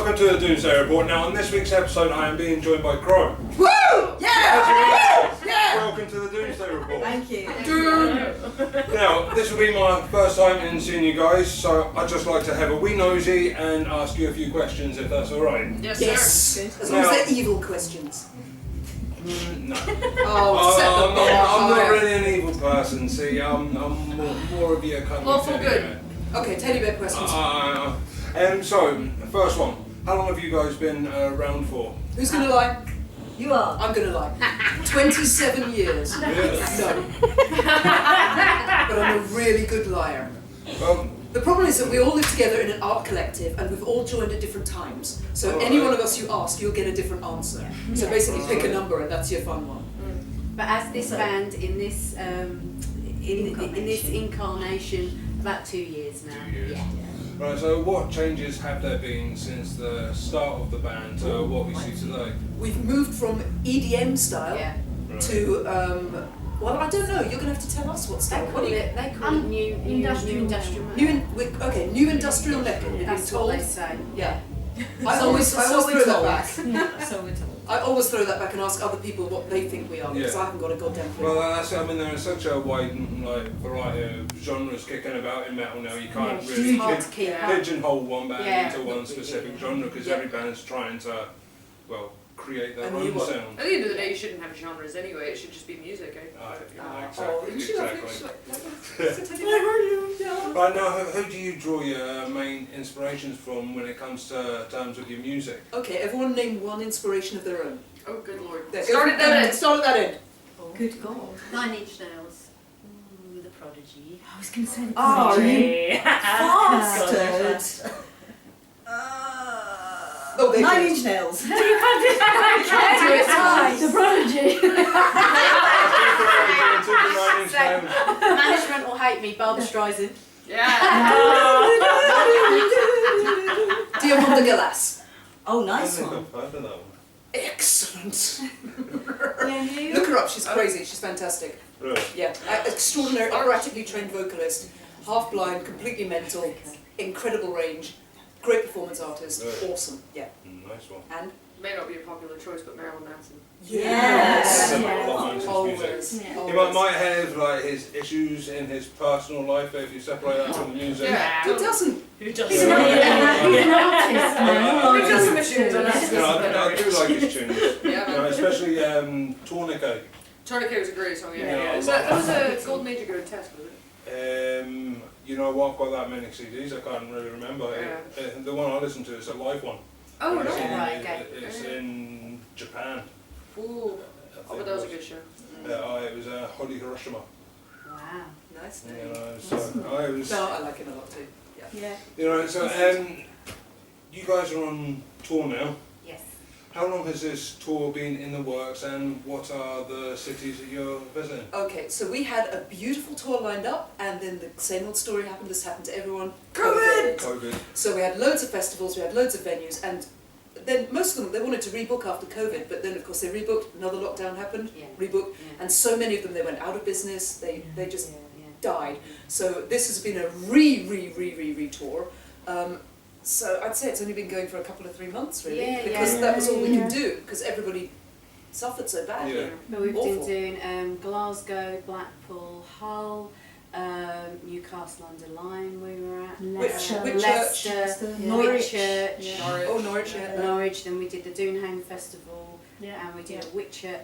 welcome to the Doomsday Report. Now, on this week's episode, I am being joined by Krow. Woo! Yeah! Yeah! Welcome to the Doomsday Report. Thank you. Now, this will be my first time in seeing you guys, so I'd just like to have a wee nosy and ask you a few questions, if that's alright. Yes, Yes. as long as they're evil questions. No. Oh, I'm not really an evil person, see, I'm more of your kind of Lawful good. Okay, teddy bear questions. So, first one. How long have you guys been around for? Who's gonna lie? You are. I'm gonna lie. 27 years. Really? No. But I'm a really good liar. The problem is that we all live together in an art collective and we've all joined at different times. So any one of us you ask, you'll get a different answer. So basically pick a number and that's your fun one. But as this band in this in this incarnation, about 2 years now. 2 years. Yeah. Right, so what changes have there been since the start of the band to what we see today? We've moved from EDM style Yeah. to, well, I don't know, you're going to have to tell us what They style. call it new industrial. New industrial metal, we've been That's what they told. say. Yeah. I always throw that back. So we're told. I always throw that back and ask other people what they think we are, because Yeah. I haven't got a goddamn clue. Well, that's, I mean, there is such a wide variety of genres kicking about in metal now. You can't Yeah, really it's hard to keep up. pigeonhole one band Yeah. into one specific genre because every band's trying to, well, create their And own you what? sound. At the end of the day, you shouldn't have genres anyway. It should just be music, eh? Right now, who do you draw your main inspirations from when it comes to terms of your music? Okay, everyone name one inspiration of their own. Oh, good lord. There, Start at that end. Start at that end. Good God. 9 Inch Nails. Ooh, The Prodigy. I was going to say the Oh, Prodigy. Bastard. Oh, they 9 do. Inch Nails. No, you can't do that. I can't do it twice. The Prodigy. Management will hate me. Barbra Streisand. Yeah. Diamond de Galas. Oh, I nice think one. I've heard of that one. Excellent. Yeah, you? Look her up, she's crazy, she's fantastic. Really? Yeah, extraordinary, operatically trained vocalist, half blind, completely mental, incredible range, great performance artist, Right. awesome, yeah. Nice one. And? May not be a popular choice, but Marilyn Manson. Yes. Some Yeah. of Manson's Always. music. Yeah. He Always. might have like his issues in his personal life, but if you separate that from the music, Yeah. Who doesn't? He's an Yeah. artist. We've done some issues on that. you know, I do like his tunes. Yeah, You know, man. especially Tourniquet. Tourniquet was a great song, yeah. Yeah, yeah. I So that was love a that. Golden Age of Good test, was it? You know what? I've got that many CDs. I can't really remember. Yeah. The one I listen to is a live one. Oh, It's no. in- Right, okay. It's in Japan. Ooh. I Oh, think but that was a it good show. It was Holy Hiroshima. Wow. Nice You name. know, so I was. No, I like him a lot too. Yeah. You know, so you guys are on tour now. Yes. How long has this tour been in the works, and what are the cities that you're visiting? Okay, so we had a beautiful tour lined up, and then the same old story happened, this happened to everyone. COVID. So we had loads of festivals, we had loads of venues, and then most of them, they wanted to rebook after COVID, but then of course they rebooked, another lockdown happened, Yeah. rebooked, Yeah. and so many of them, they went out of business, they just Yeah. died. So this has been a re-tour. So I'd say it's only been going for a couple of 3 months really, Yeah, because yeah. that was all we Yeah. could do, because everybody suffered so badly. Yeah. But we've Awful. been doing Glasgow, Blackpool, Hull, Newcastle under Lyme we were at. Which Leicester, Norwich. Whitchurch. Yeah. Oh, Norwich, yeah. Norwich, then we did the Doonham Festival, Yeah. and we did a Witcher.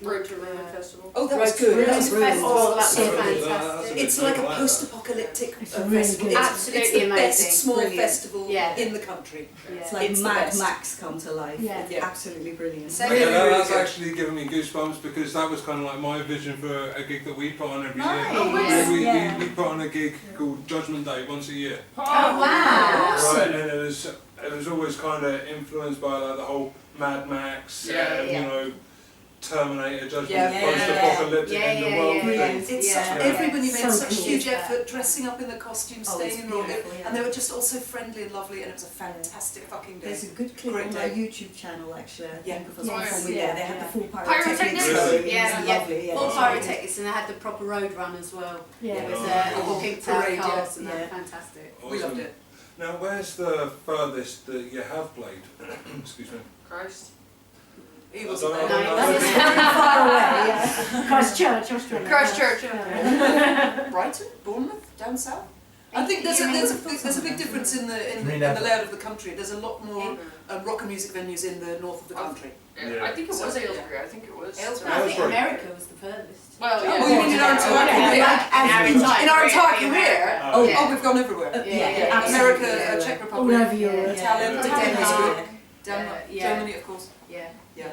Road to Ruin Festival. Oh, that was Road to good. Ruin That was Festival, Oh, that was so good. fantastic. It's like a post-apocalyptic It's festival. really It's, good. it's Absolutely the best amazing. small Brilliant. festival Yeah. in the country. Yeah. It's like It's the Mad best. Max come to life. Yeah. It's Yeah. absolutely brilliant. So- Okay, Really, really that's good. actually given me goosebumps because that was kind of like my vision for a gig that we put on every Nice. year. Oh, wow. Yeah. We put on a gig called Judgment Day once a year. Oh wow! Right, and it was always kind of influenced by like the whole Mad Max, Yeah, yeah. you know, Terminator, Judgment, Yeah, post-apocalyptic yeah, in the yeah, world yeah, thing. Brilliant. It's Yeah. such, everybody made So such cool. huge effort dressing up in the costumes, Oh, staying it's in Royal, beautiful, yeah. and they were just all so friendly and lovely, and it was a fantastic fucking day. There's a good clip Great on day. my YouTube channel actually. I Yeah. think of us Yes, performing yeah, there. They had yeah. the full Pyrotechnics? pyrotechnics. Really? It was Yeah, yeah. lovely. Yeah. Full Wow. pyrotechnics, and they had the proper road run as well. Yeah. There was Oh. a walking tower Parade, cars and yeah. that, fantastic. We loved it. Now, where's the furthest that you have played? Excuse me. Christ. He wasn't I there. don't know. That's very far away. Christchurch, Australia. Christchurch, yeah. Brighton, Bournemouth, down south. I think there's a big difference in the layout of the country. There's a lot more rock and music venues in the north of the country. Yeah. I think it was Aylesbury. I think it was. Aylesbury. I think America was the furthest. Well, yeah. Oh, you mean in our entire career? Yeah. Oh, we've gone everywhere. Yeah. America, Czech All Republic, over Europe. Italian, Denmark. Denmark, Yeah. Germany, of course. Yeah. Yeah.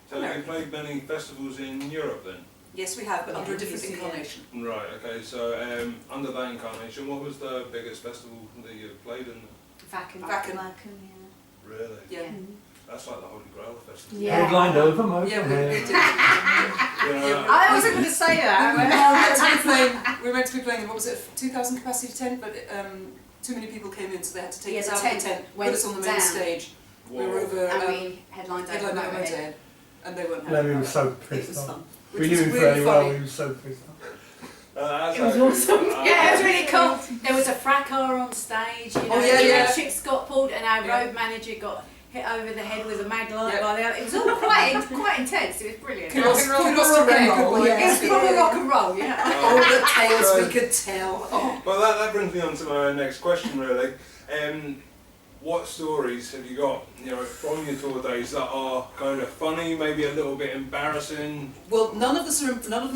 So have you played many festivals in Europe then? Yes, we have, but under a different incarnation. Right, okay, so under that incarnation, what was the biggest festival that you played in? Wacken. Really? Yeah. That's like the Holy Grail festival. Yeah. Headlined over most Yeah, of we it. did. Yeah. I wasn't going to say that. We were meant to be playing in, what was it, 2,000 capacity tent, but too many people came in, so they had to take us out of the tent, put us on the main stage. Whoa. We were over And we headlined over Motorhead, and they weren't Larry happy. was so It pissed was off. fun. We Which knew was him really fairly well, funny. he was so pissed off. That's It was awesome. Yeah, it was really cool. There was a fracas on stage, you know, Oh, yeah, the yeah. electrics got pulled and our Yeah. road manager got hit over the head with a mag light Yeah. by the other. It was all quite intense, it was brilliant. Kudos to Ray, good boy. It was proper rock and roll, yeah. All the tales we could tell. Oh. Well, that brings me on to my next question, really. What stories have you got, you know, from your tour days that are kind of funny, maybe a little bit embarrassing? Well, none of them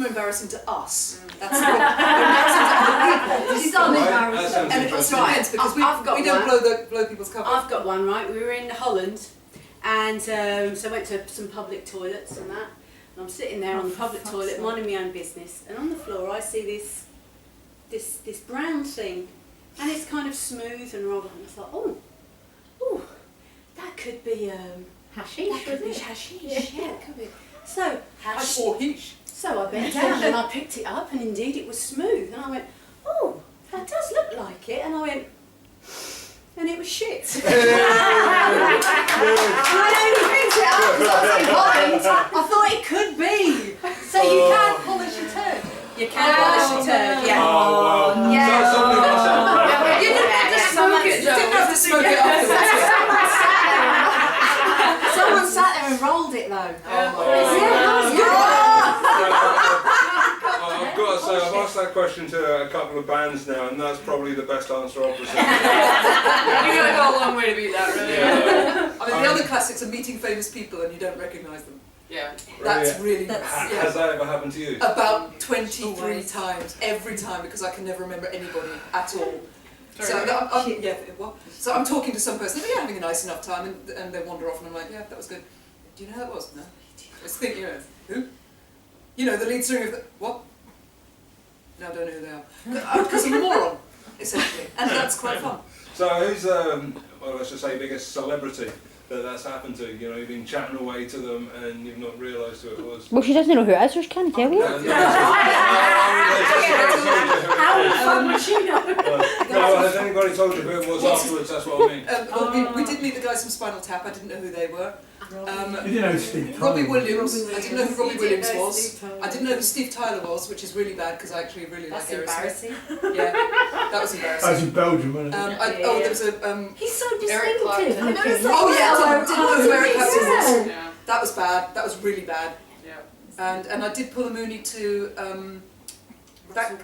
are embarrassing to us. That's the problem. They're embarrassing to other people. It's not Right, embarrassing. that sounds And it also interesting. depends because I've got we don't one. blow people's cover. I've got one, right? We were in Holland and so I went to some public toilets and that. And I'm sitting there on the public toilet, minding my own business, and on the floor I see this brown thing, and it's kind of smooth and rubber, and I thought, oh, that could be Hashish. that could be hashish. Yeah, it could be. So Hashish. So I bent down and I picked it up, and indeed it was smooth, and I went, oh, that does look like it, and I went, and it was shit. And I only picked it up because I was in Holland. I thought it could be. So you can polish your turd. You can polish your turd, yeah. Oh, wow. Yeah. So somebody got some- You didn't have to smoke it, You didn't have to smoke it afterwards. Someone sat there and rolled it though. I've got to say, I've asked that question to a couple of bands now, and that's probably the best answer I've received. You're gonna go a long way to beat that, really. Yeah. I mean, the other classics are meeting famous people and you don't recognise them. Yeah. That's really Has that ever happened to you? About 23 times, every time, because I can never remember anity at all. So I'm talking to some person, they're having a nice enough time, and they wander off, and I'm like, yeah, that was good. Do you know who that was? No. I was thinking, who? You know, the lead singer of the, what? No, I don't know who they are. Because I'm a moron, essentially, and that's quite fun. So who's, well, let's just say biggest celebrity that's happened to? You know, you've been chatting away to them and you've not realised who it was. Well, she doesn't know who it is, so she can't tell you. How fun would you know? No, has anybody told you who it was afterwards? That's what I mean. Well, we did meet the guys from Spinal Tap, I didn't know who they were. You didn't know Steve Robbie Tyler. Williams, I didn't know who Robbie You Williams didn't know was. Steve Tyler. I didn't know who Steve Tyler was, which is really bad because I actually really That's like Aerosmith. embarrassing. Yeah, that was That was embarrassing. in Belgium, wasn't it? There was a He's so Eric Clark. distinctive. I know, it's like- oh yeah, I didn't know who Eric Clapton was. Yeah. That was bad. That was really bad. Yeah. And I did pull a Mooney to back. No,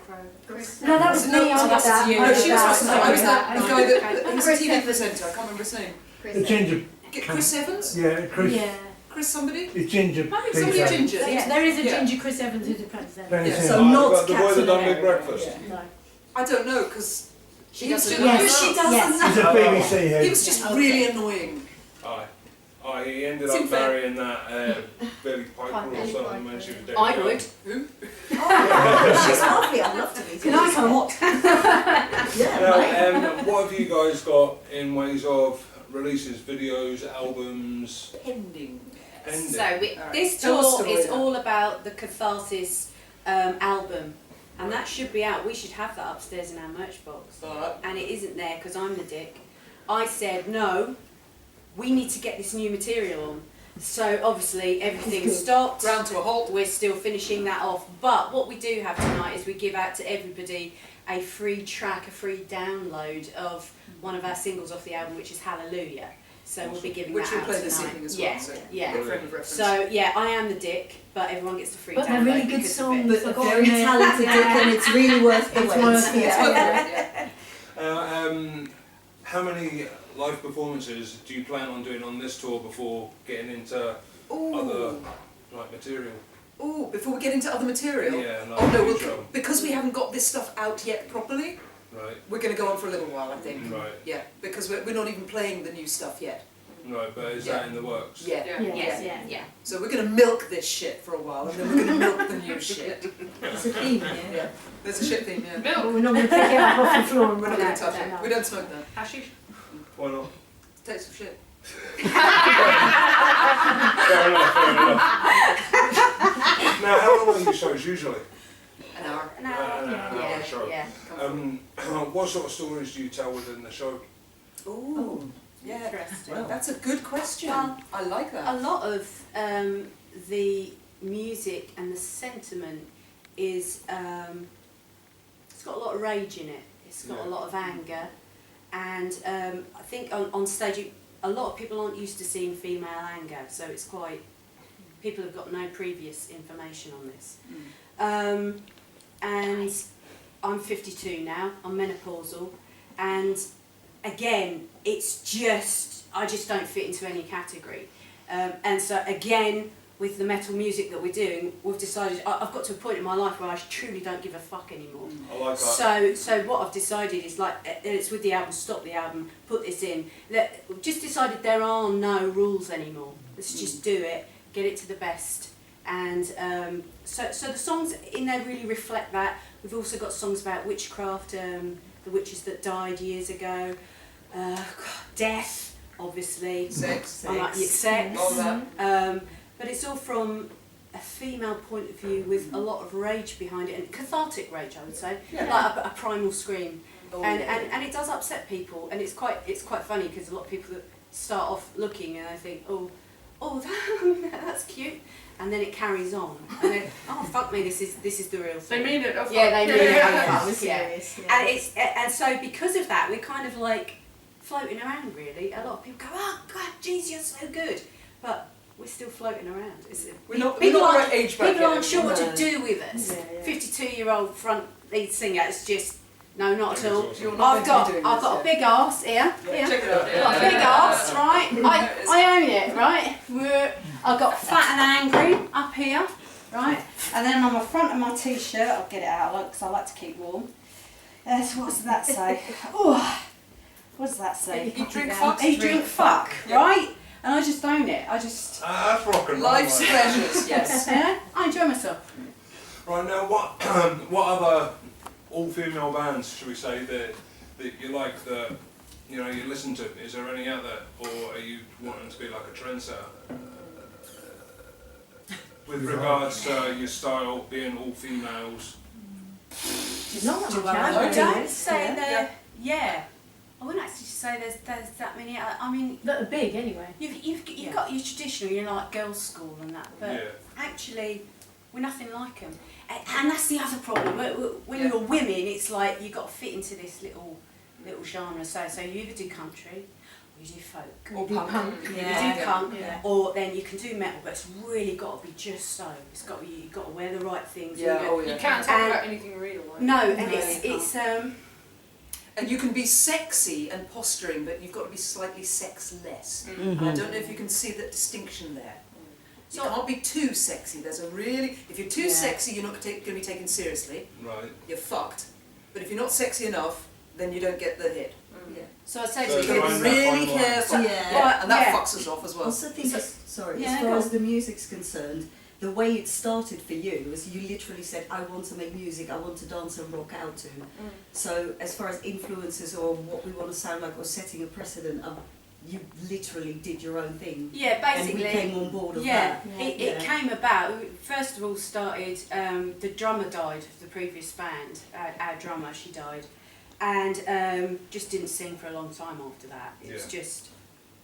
that was me. I No, did that. no, she was Russell. I was that. the guy that he was a TV presenter. I can't remember his name. The ginger. Chris Evans? Yeah, Chris. Yeah. Chris somebody? The ginger. Somebody DJ. ginger. Yeah. There is a ginger Chris Evans who's a president. Yeah. So not the boy that done Big Breakfast. Yeah. I don't know because she doesn't. Yes. She doesn't. He's a BBC head. He was just really annoying. Aye, he ended up marrying that Billy Piper or something when she was dead. I would. Who? She's lovely, I'd love to meet her. Can I come watch? Now, what have you guys got in ways of releases, videos, albums? Pending. So this Tell us tour the is story all about the Catharsis album, and that should be out. We should have that upstairs in our merch box, and it isn't there because I'm the dick. I said no. We need to get this new material on. So obviously everything stopped. Ground to a halt. We're still finishing that off. But what we do have tonight is we give out to everybody a free track, a free download of one of our singles off the album, which is Hallelujah. So we'll be giving Which that we'll out play this tonight. evening as well. Yeah, So yeah. good frame of reference. So yeah, I am the dick, but everyone gets the free But download. they're really good because of it. songs. But a very talented dick, and it's really worth the wait. Yeah. How many live performances do you plan on doing on this tour before getting into other like material? Ooh, before we get into other material. Yeah, like Oh no, usual. because we haven't got this stuff out yet properly, Right, we're going to go on for a little while, I think. right, Yeah, because we're not even playing the new stuff yet. right. But is that in the works? Yeah. Yeah. Yes, yeah. So we're going to milk this shit for a while, and then we're going to milk the new shit. It's a theme, yeah. Yeah. There's a shit theme, yeah. Milk. But we're not going to pick it up off the floor and We're run not it. going to touch it. We don't smoke that. Hashish. Why not? Take some shit. Fair enough, fair enough. Now, how long are your shows usually? An hour. An hour. An hour show. Yeah. What sort of stories do you tell within the show? Ooh. Yeah. Interesting. Well, that's a good question. Well, I like A that. lot of the music and the sentiment is, it's got a lot of rage in it. It's got Yeah. a lot of anger, and I think on stage a lot of people aren't used to seeing female anger, so it's quite, people have got no previous information on this. And I'm 52 now, I'm menopausal, and again, it's just, I just don't fit into any category. And so again, with the metal music that we're doing, we've decided, I've got to a point in my life where I truly don't give a fuck anymore. I like that. So what I've decided is, like, it's with the album, stop the album, put this in. We've just decided there are no rules anymore. Let's just do it, get it to the best. And so the songs in there really reflect that. We've also got songs about witchcraft, the witches that died years ago, death, obviously. Sex. Sex. All that. But it's all from a female point of view with a lot of rage behind it, and cathartic rage, I would say, Yeah. like a primal scream. Oh, and, yeah. and it does upset people, and it's quite funny because a lot of people that start off looking and they think, oh, that's cute, and then it carries on, and then, oh fuck me, this is the real thing. They mean it. Oh, Yeah, they mean it. Yeah. Oh, fuck, yeah. Serious, yeah. And so because of that, we're kind of like floating around. Really, a lot of people go, oh God, geez, you're so good, but we're still floating around. We're not people the aren't, right age bracket. people aren't sure what No. to do with us. Yeah, yeah. 52-year-old front lead singer. It's just no, not at all. You're not I've meant to be got doing a this, big arse here. yeah. Here. Check it out. I've got a big arse, right? I own it, right? I've got fat and angry up here, right? And then on the front of my t-shirt, I'll get it out because I like to keep warm. So what does that say? Oh, what does that say? Eat, drink, fuck. Eat, drink, fuck, right? And I just own it. I just, That's rock and roll. Life's mate. pleasures, yes. yeah, I enjoy myself. Right now, what other all-female bands should we say that you like that you listen to? Is there any out there, or are you wanting to be like a trendsetter with regards to your style being all females? Not that much I out I there. don't say there, yeah. I wouldn't actually say there's that many. I mean, That are big anyway. you've Yeah. got your traditional, you know, like girls' school and that, but Yeah. actually, we're nothing like them. And that's the other problem. When Yeah. you're women, it's like you've got to fit into this little genre. So you either do country, or you do folk, Or Do punk. punk. you Yeah. do punk, Yeah. or then you can do metal. But it's really got to be just so. It's got to be, you've got to wear the right things. Yeah, you oh You yeah. can't talk And- about anything real. Like. No, and No, it's And you can be sexy and posturing, but you've got to be slightly sexless. Mm. And I don't know if you can see that distinction there. You So- can't be too sexy. There's a really, if you're too Yeah. sexy, you're not going to be taken seriously. Right. You're fucked. But if you're not sexy enough, then you don't get the hit. Mm. Yeah. so I say So to You've you, got to find be that really fine line. careful. Yeah. And that Yeah. fucks us off as I well. also think, So- sorry, Yeah, as go far on. as the music's concerned, the way it started for you was you literally said, I want to make music, I want to dance and rock out to. So as far as influences or what we want to sound like or setting a precedent, you literally did your own thing. yeah, And we basically. came on board of Yeah, that. it Yeah. came about, first of all started, the drummer died of the previous band, our drummer, she died, and just didn't sing for a long time after that. It was Yeah. just,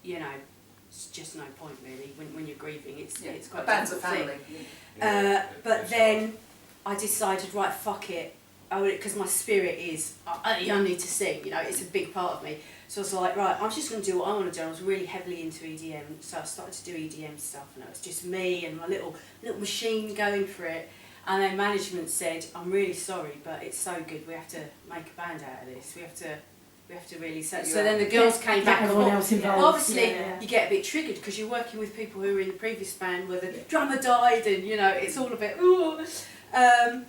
it's just no point really, when you're grieving, it's Yeah. quite A band's a difficult family. thing. Yeah, But it's then I decided, right, fuck it, because my spirit is, I need to sing, you know, it's a big part of me. So I was like, right, I'm just going to do what I want to do. I was really heavily into EDM, so I started to do EDM stuff, and it was just me and my little machine going for it. And then management said, I'm really sorry, but it's so good, we have to make a band out of this. We have to really set you up. So then the girls came back. Everyone else involved. Obviously, you get a bit triggered because you're working with people who were in the previous band where the drummer died, and you know it's all a bit. Ooh.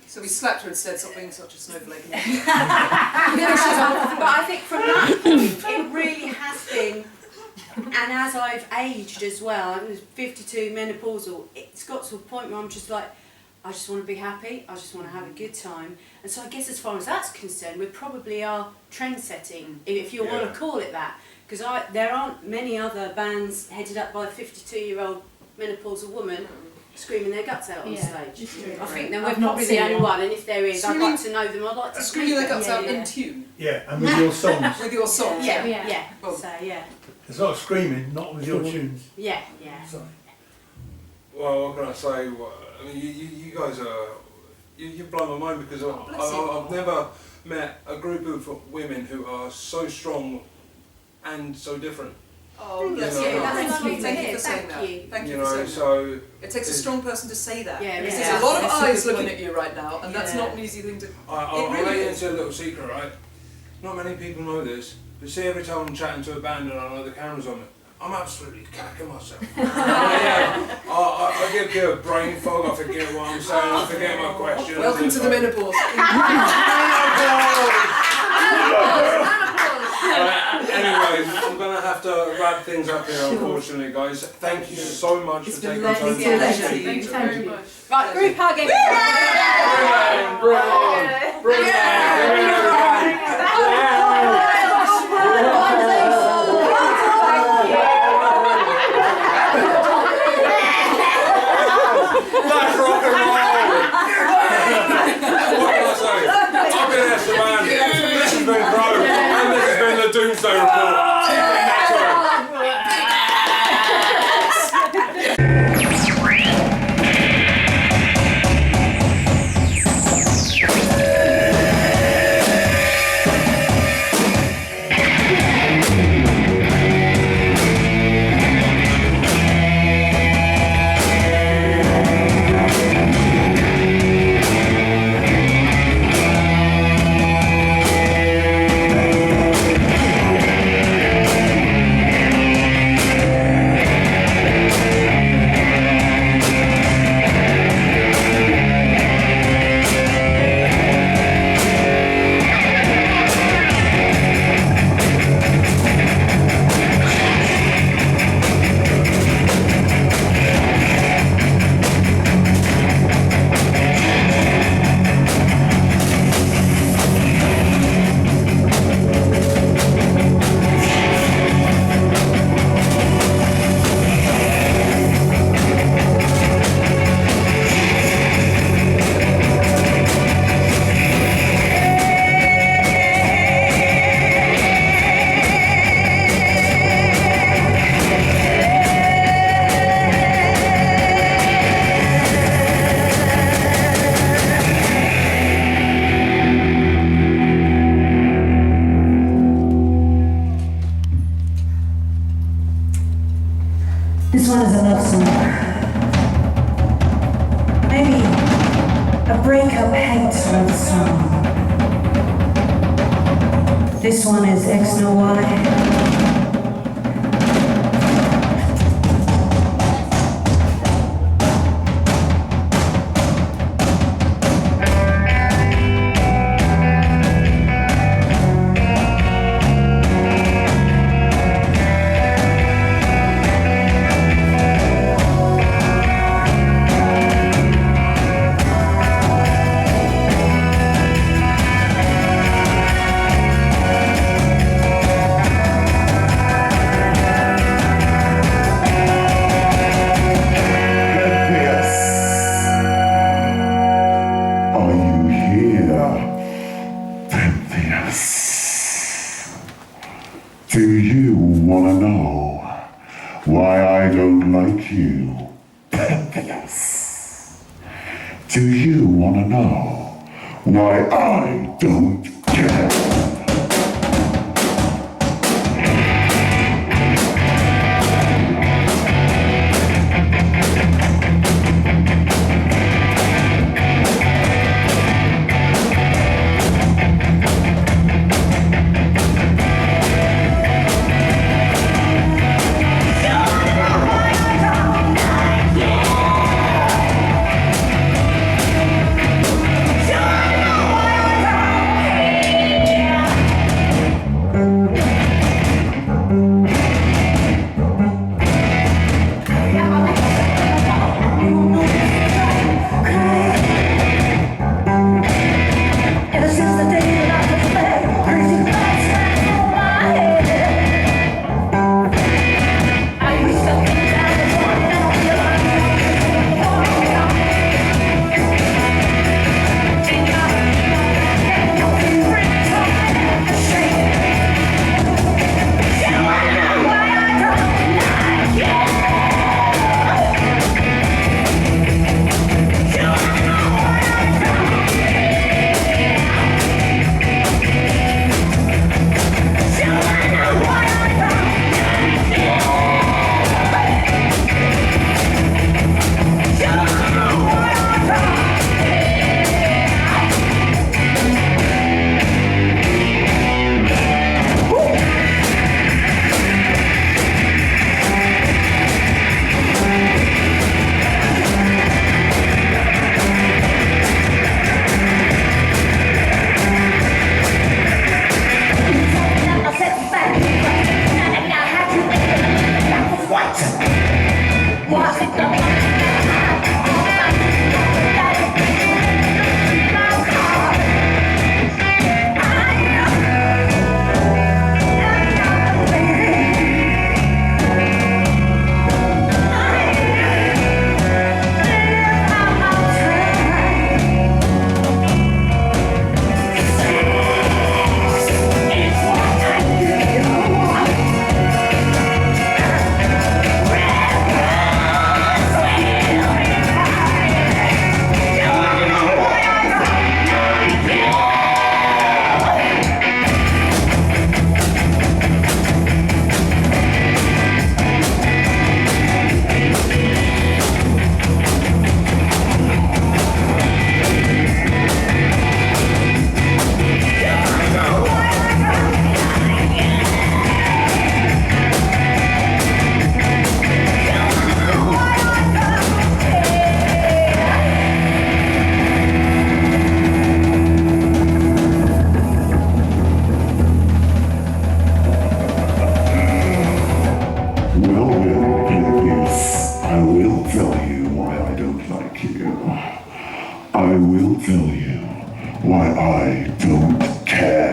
So we slapped her and said, stop being such a snowflake. But I think from that point, it really has been, and as I've aged as well, I was 52, menopausal, it's got to a point where I'm just like, I just want to be happy, I just want to have a good time. And so I guess as far as that's concerned, we probably are trend-setting, if you want to call it that. Because there aren't many other bands headed up by a 52-year-old menopausal woman screaming their guts out on stage. I think then we're probably the only one, and if there is, I'd like to know them, I'd like to screaming their guts out in tune. Yeah, and with your songs. With your songs. Yeah. So, yeah. There's a lot of screaming, not with your tunes. Yeah. Sorry. Well, what can I say? I mean, you guys are, you blow my mind because I've never met a group of women who are so strong and so different. Oh, bless you. you. That's lovely to Thank hear. you for saying Thank that. you. Thank you You for know, saying that. so It takes a strong person to say that. Yeah, Because yeah. there's a lot of That's a eyes good looking point. at you right now, and that's Yeah. not an easy thing to... I'll really let you is. into a little secret, right? Not many people know this, but see, every time I'm chatting to a band and I know the camera's on me, I'm absolutely cacking myself. I get a bit of brain fog, I forget what I'm saying, I forget my questions. Welcome to the menopause. Anyway, I'm going to have to wrap things up here, unfortunately, guys. Thank you so much It's for been taking lovely time to to pleasure. speak Thank to Thank me. you. Right, group hugging. That's rock and roll! What can I say? I've been Esther Man, this has been Krow, and this has been the Doomsday Report. See you next time. This one is a love song. Maybe a breakup hate love song. This one is X No Y. Do you want to know why I don't like you? Pentheus. Do you want to know why I don't care. I will tell you why I don't care.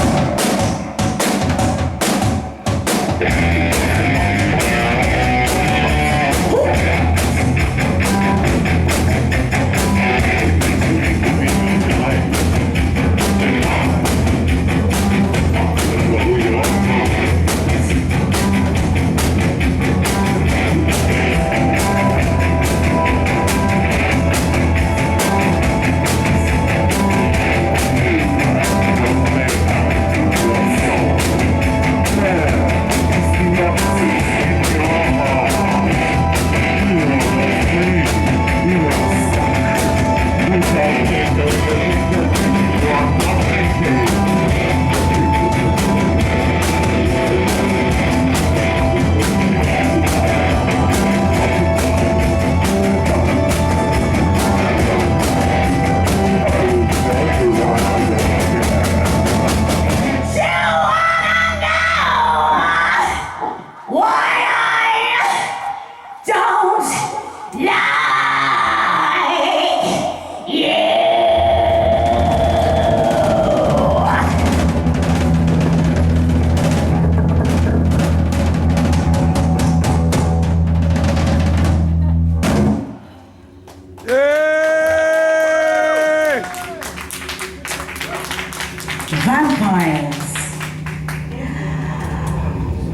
Vampires.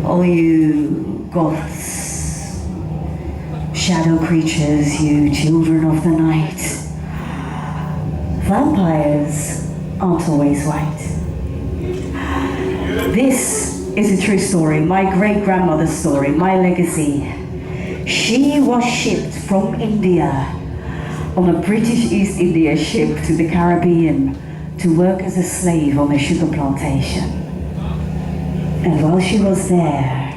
All you goths, shadow creatures, you children of the night. Vampires aren't always white. This is a true story, my great-grandmother's story, my legacy. She was shipped from India on a British East India ship to the Caribbean to work as a slave on a sugar plantation. And while she was there,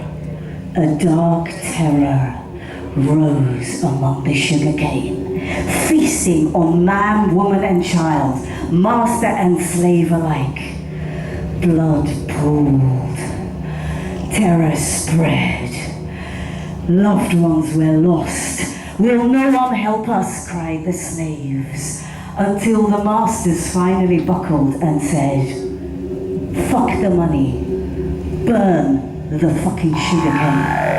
a dark terror rose among the sugarcane, feasting on man, woman and child, master and slave alike. Blood pooled, terror spread, loved ones were lost. Will no one help us, cried the slaves, until the masters finally buckled and said, fuck the money, burn the fucking sugarcane.